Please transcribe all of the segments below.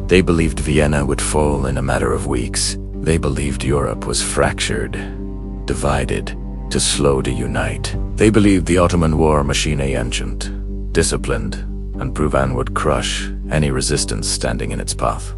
They believed Vienna would fall in a matter of weeks. They believed Europe was fractured, divided, too slow to unite. They believed the Ottoman war machine ancient, disciplined, and proven would crush any resistance standing in its path.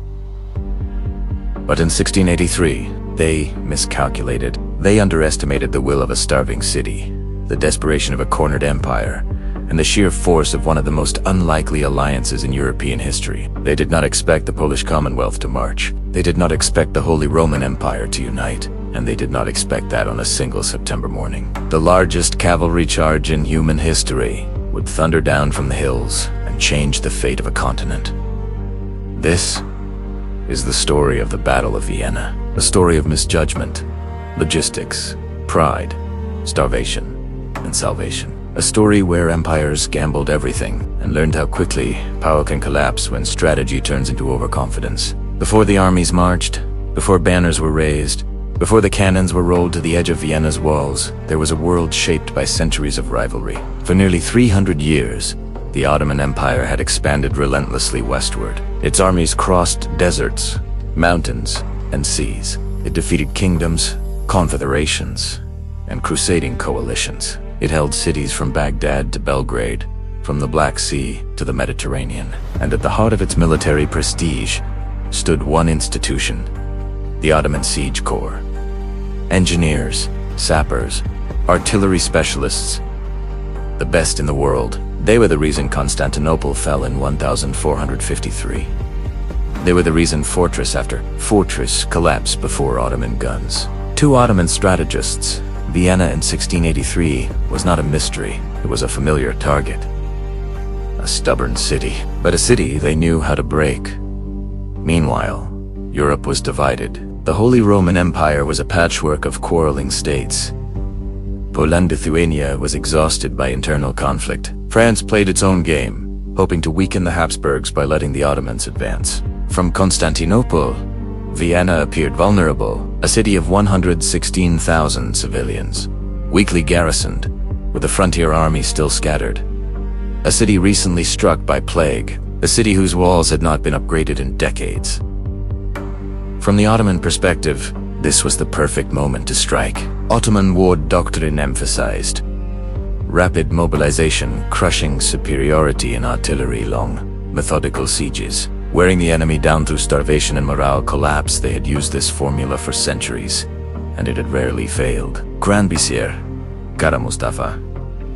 But in 1683, they miscalculated. They underestimated the will of a starving city, the desperation of a cornered empire, and the sheer force of one of the most unlikely alliances in European history. They did not expect the Polish Commonwealth to march. They did not expect the Holy Roman Empire to unite, and they did not expect that on a single September morning. The largest cavalry charge in human history would thunder down from the hills and change the fate of a continent. This is the story of the Battle of Vienna, a story of misjudgment, logistics, pride, starvation, and salvation. A story where empires gambled everything and learned how quickly power can collapse when strategy turns into overconfidence. Before the armies marched, before banners were raised, before the cannons were rolled to the edge of Vienna's walls, there was a world shaped by centuries of rivalry. For nearly 300 years, the Ottoman Empire had expanded relentlessly westward. Its armies crossed deserts, mountains, and seas. It defeated kingdoms, confederations, and crusading coalitions. It held cities from Baghdad to Belgrade, from the Black Sea to the Mediterranean. And at the heart of its military prestige stood one institution, the Ottoman Siege Corps. Engineers, sappers, artillery specialists, the best in the world. They were the reason Constantinople fell in 1453. They were the reason fortress after fortress collapsed before Ottoman guns. Two Ottoman strategists, Vienna in 1683 was not a mystery, it was a familiar target. A stubborn city, but a city they knew how to break. Meanwhile, Europe was divided. The Holy Roman Empire was a patchwork of quarreling states. Poland-Lithuania was exhausted by internal conflict. France played its own game, hoping to weaken the Habsburgs by letting the Ottomans advance. From Constantinople, Vienna appeared vulnerable, a city of 116,000 civilians, weakly garrisoned, with the frontier army still scattered. A city recently struck by plague, a city whose walls had not been upgraded in decades. From the Ottoman perspective, this was the perfect moment to strike. Ottoman war doctrine emphasized rapid mobilization, crushing superiority in artillery, long, methodical sieges. Wearing the enemy down through starvation and morale collapse, they had used this formula for centuries, and it had rarely failed. Grand Vizier Kara Mustafa,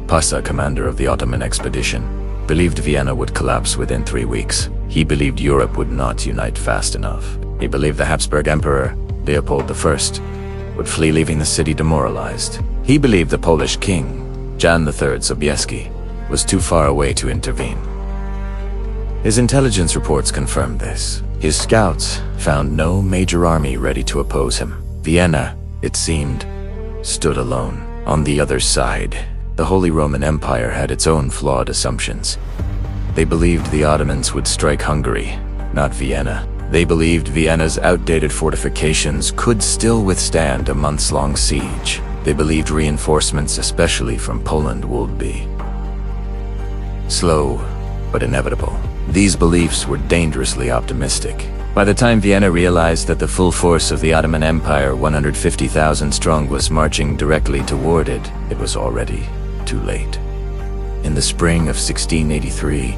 Pasha commander of the Ottoman expedition, believed Vienna would collapse within 3 weeks. He believed Europe would not unite fast enough. He believed the Habsburg Emperor, Leopold I, would flee, leaving the city demoralized. He believed the Polish king, Jan III Sobieski, was too far away to intervene. His intelligence reports confirmed this. His scouts found no major army ready to oppose him. Vienna, it seemed, stood alone. On the other side, the Holy Roman Empire had its own flawed assumptions. They believed the Ottomans would strike Hungary, not Vienna. They believed Vienna's outdated fortifications could still withstand a months-long siege. They believed reinforcements, especially from Poland, would be slow but inevitable. These beliefs were dangerously optimistic. By the time Vienna realized that the full force of the Ottoman Empire, 150,000 strong, was marching directly toward it, it was already too late. In the spring of 1683,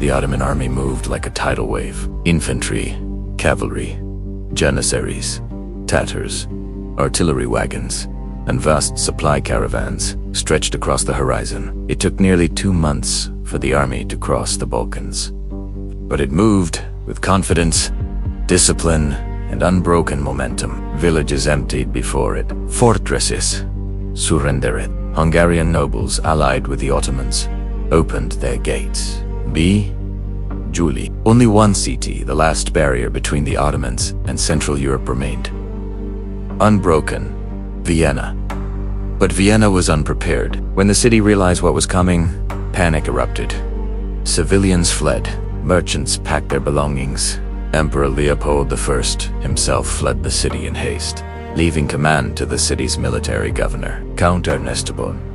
the Ottoman army moved like a tidal wave. Infantry, cavalry, janissaries, Tatars, artillery wagons, and vast supply caravans stretched across the horizon. It took nearly 2 months for the army to cross the Balkans. But it moved with confidence, discipline, and unbroken momentum. Villages emptied before it. Fortresses surrendered. Hungarian nobles allied with the Ottomans opened their gates. July. Only one city, the last barrier between the Ottomans and Central Europe, remained. Unbroken, Vienna. But Vienna was unprepared. When the city realized what was coming, panic erupted. Civilians fled. Merchants packed their belongings. Emperor Leopold I himself fled the city in haste, leaving command to the city's military governor, Count Ernestobon.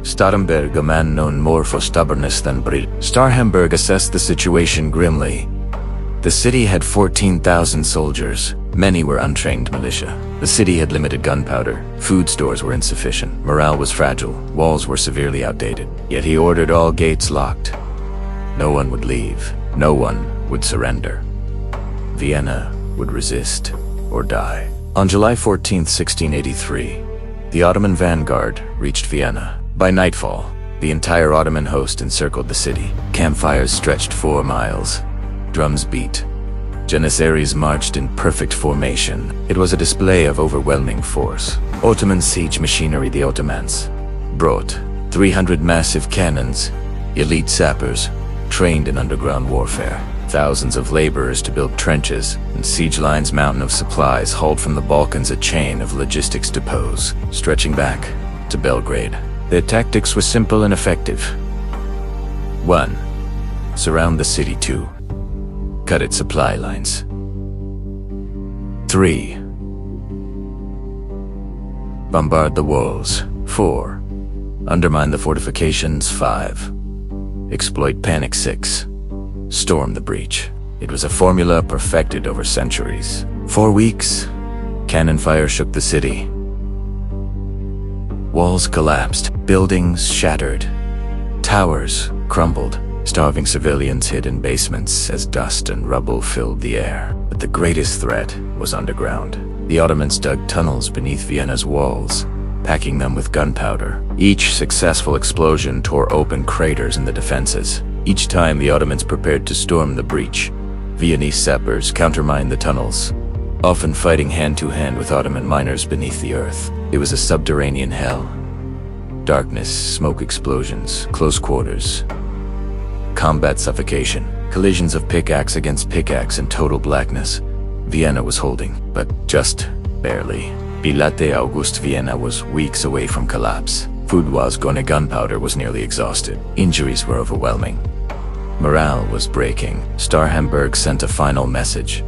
Starhemberg, a man known more for stubbornness than brilliance. Starhemberg assessed the situation grimly. The city had 14,000 soldiers. Many were untrained militia. The city had limited gunpowder. Food stores were insufficient. Morale was fragile. Walls were severely outdated. Yet he ordered all gates locked. No one would leave. No one would surrender. Vienna would resist or die. On July 14, 1683, the Ottoman vanguard reached Vienna. By nightfall, the entire Ottoman host encircled the city. Campfires stretched 4 miles. Drums beat. Janissaries marched in perfect formation. It was a display of overwhelming force. Ottoman siege machinery, the Ottomans, brought 300 massive cannons, elite sappers, trained in underground warfare, thousands of laborers to build trenches, and siege lines, mountain of supplies hauled from the Balkans, a chain of logistics depots, stretching back to Belgrade. Their tactics were simple and effective. 1. Surround the city. 2. Cut its supply lines. 3. Bombard the walls. 4. Undermine the fortifications. 5. Exploit panic. 6. Storm the breach. It was a formula perfected over centuries. 4 weeks, cannon fire shook the city. Walls collapsed, buildings shattered, towers crumbled, starving civilians hid in basements as dust and rubble filled the air. But the greatest threat was underground. The Ottomans dug tunnels beneath Vienna's walls, packing them with gunpowder. Each successful explosion tore open craters in the defenses. Each time the Ottomans prepared to storm the breach, Viennese sappers countermined the tunnels, often fighting hand-to-hand with Ottoman miners beneath the earth. It was a subterranean hell. Darkness, smoke explosions, close quarters, combat suffocation, collisions of pickaxe against pickaxe, and total blackness. Vienna was holding, but just barely. Pilate August Vienna was weeks away from collapse. Food was gone, gunpowder was nearly exhausted. Injuries were overwhelming. Morale was breaking. Starhemberg sent a final message.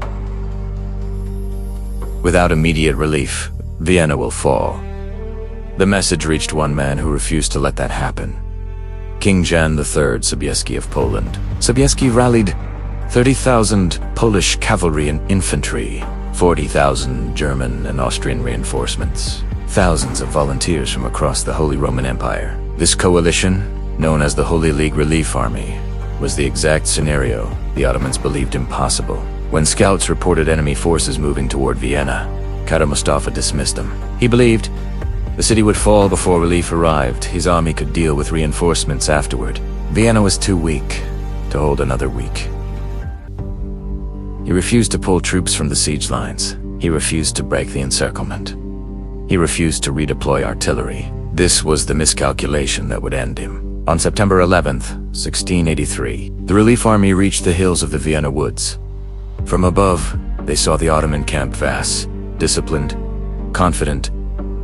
Without immediate relief, Vienna will fall. The message reached one man who refused to let that happen. King Jan III Sobieski of Poland. Sobieski rallied 30,000 Polish cavalry and infantry, 40,000 German and Austrian reinforcements, thousands of volunteers from across the Holy Roman Empire. This coalition, known as the Holy League Relief Army, was the exact scenario the Ottomans believed impossible. When scouts reported enemy forces moving toward Vienna, Kara Mustafa dismissed them. He believed the city would fall before relief arrived. His army could deal with reinforcements afterward. Vienna was too weak to hold another week. He refused to pull troops from the siege lines. He refused to break the encirclement. He refused to redeploy artillery. This was the miscalculation that would end him. On September 11th, 1683, the relief army reached the hills of the Vienna woods. From above, they saw the Ottoman camp vast, disciplined, confident,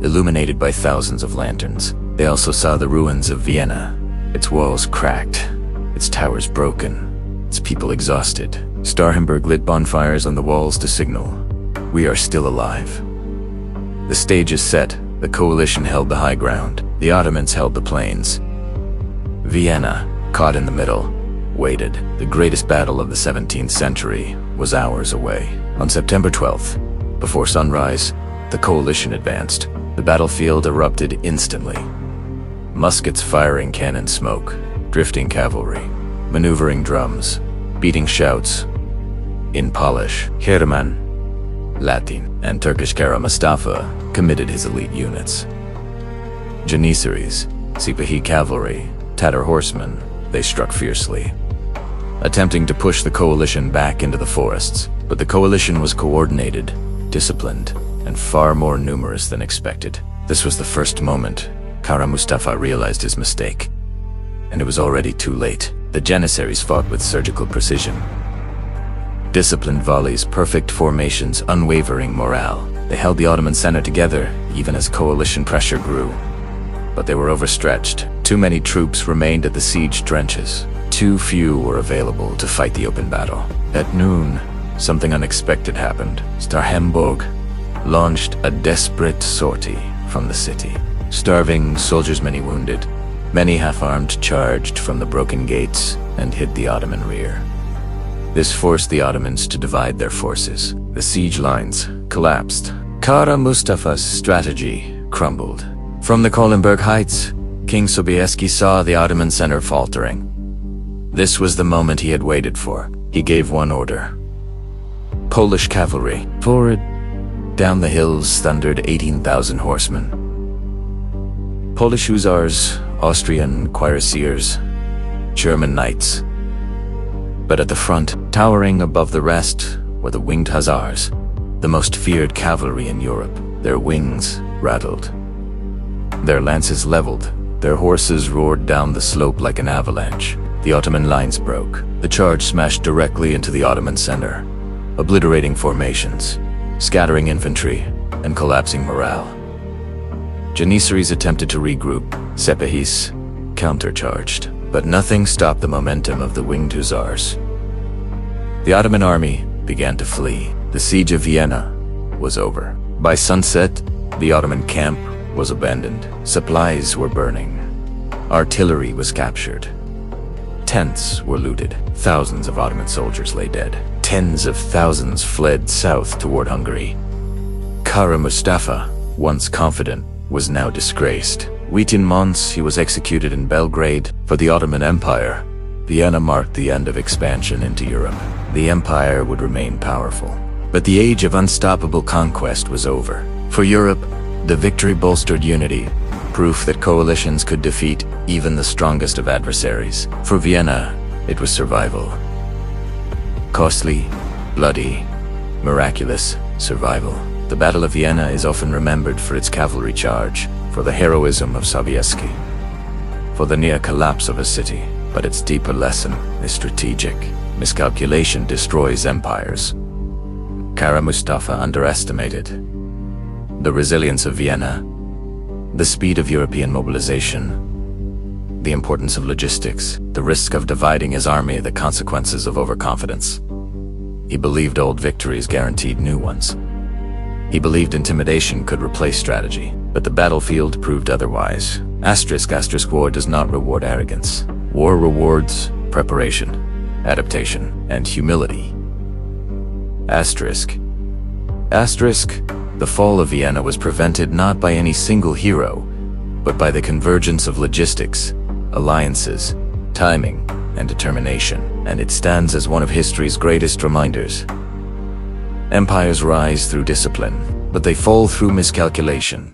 illuminated by thousands of lanterns. They also saw the ruins of Vienna, its walls cracked, its towers broken, its people exhausted. Starhemberg lit bonfires on the walls to signal, "We are still alive." The stage is set. The coalition held the high ground. The Ottomans held the plains. Vienna, caught in the middle, waited. The greatest battle of the 17th century was hours away. On September 12th, before sunrise, the coalition advanced. The battlefield erupted instantly. Muskets firing cannon smoke, drifting cavalry, maneuvering drums, beating shouts. In Polish, Herman, Latin, and Turkish Kara Mustafa committed his elite units. Janissaries, Sipahi cavalry, Tatar horsemen, they struck fiercely, attempting to push the coalition back into the forests. But the coalition was coordinated, disciplined, and far more numerous than expected. This was the first moment Kara Mustafa realized his mistake, and it was already too late. The Janissaries fought with surgical precision. Disciplined volleys, perfect formations, unwavering morale. They held the Ottoman center together, even as coalition pressure grew. But they were overstretched. Too many troops remained at the siege trenches. Too few were available to fight the open battle. At noon, something unexpected happened. Starhemberg launched a desperate sortie from the city. Starving soldiers, many wounded, many half-armed, charged from the broken gates and hit the Ottoman rear. This forced the Ottomans to divide their forces. The siege lines collapsed. Kara Mustafa's strategy crumbled. From the Kohlenberg Heights, King Sobieski saw the Ottoman center faltering. This was the moment he had waited for. He gave one order. Polish cavalry, forward! Down the hills thundered 18,000 horsemen. Polish hussars, Austrian cuirassiers, German knights. But at the front, towering above the rest, were the Winged Hussars, the most feared cavalry in Europe. Their wings rattled. Their lances leveled. Their horses roared down the slope like an avalanche. The Ottoman lines broke. The charge smashed directly into the Ottoman center, obliterating formations, scattering infantry, and collapsing morale. Janissaries attempted to regroup. Sepahi's countercharged, but nothing stopped the momentum of the Winged Hussars. The Ottoman army began to flee. The Siege of Vienna was over. By sunset, the Ottoman camp was abandoned. Supplies were burning. Artillery was captured. Tents were looted. Thousands of Ottoman soldiers lay dead. Tens of thousands fled south toward Hungary. Kara Mustafa, once confident, was now disgraced. Within months, he was executed in Belgrade. For the Ottoman Empire, Vienna marked the end of expansion into Europe. The empire would remain powerful, but the age of unstoppable conquest was over. For Europe, the victory bolstered unity, proof that coalitions could defeat even the strongest of adversaries. For Vienna, it was survival. Costly, bloody, miraculous survival. The Battle of Vienna is often remembered for its cavalry charge, for the heroism of Sobieski, for the near collapse of a city. But its deeper lesson is strategic. Miscalculation destroys empires. Kara Mustafa underestimated the resilience of Vienna, the speed of European mobilization, the importance of logistics, the risk of dividing his army, the consequences of overconfidence. He believed old victories guaranteed new ones. He believed intimidation could replace strategy, but the battlefield proved otherwise. War does not reward arrogance. War rewards preparation, adaptation, and humility. The fall of Vienna was prevented not by any single hero, but by the convergence of logistics, alliances, timing, and determination, and it stands as one of history's greatest reminders. Empires rise through discipline, but they fall through miscalculation.